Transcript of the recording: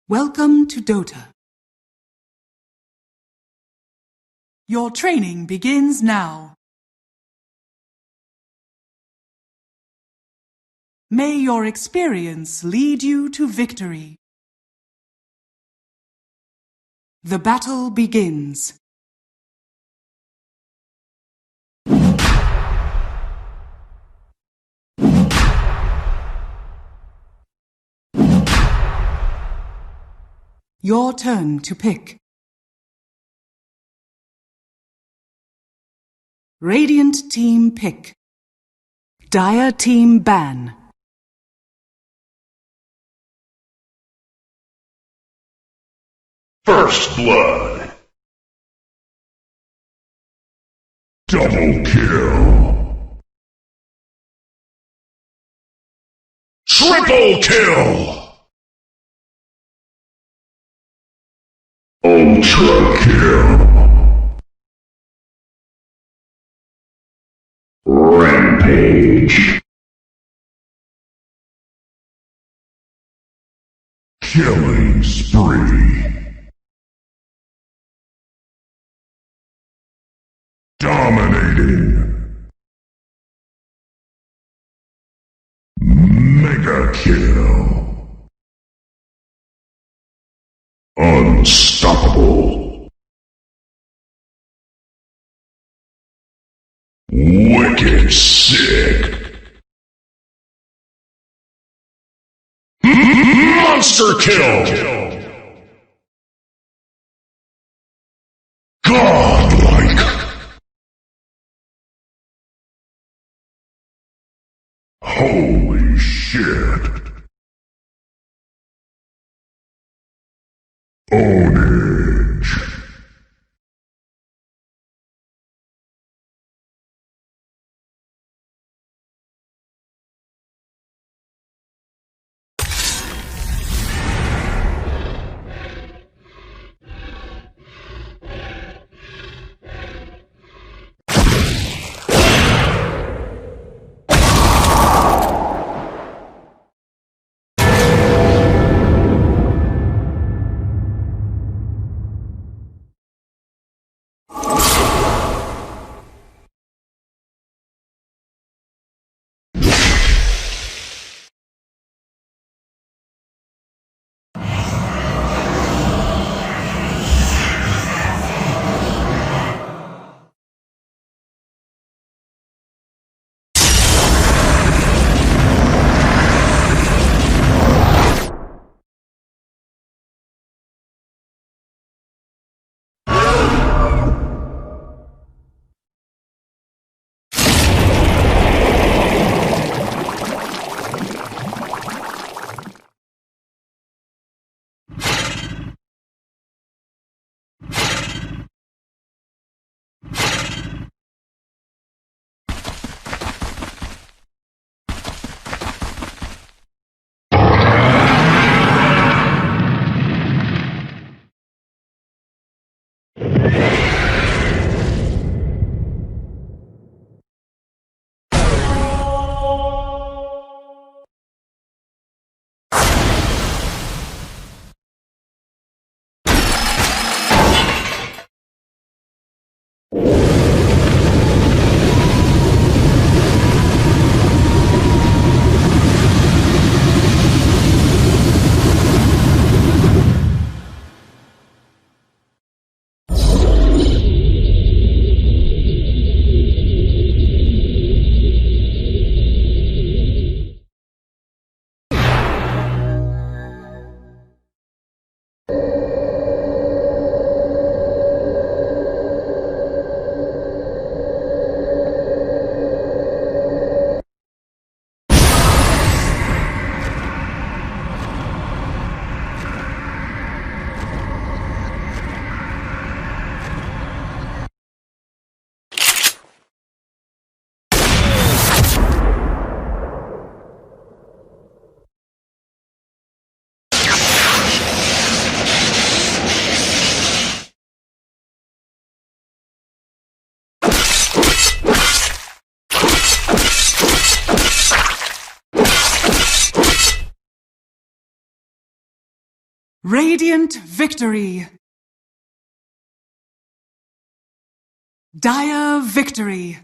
Welcome to Dota. Your training begins now. May your experience lead you to victory. The battle begins. Your turn to pick. Radiant Team pick. Dire Team ban. First blood. Double kill. Triple kill. Ultra kill. Rampage. Killing spree. Dominating. Mega kill. Unstoppable. Wicked sick. Monster kill. Godlike. Holy shit. Ownage. Radiant victory. Dire victory.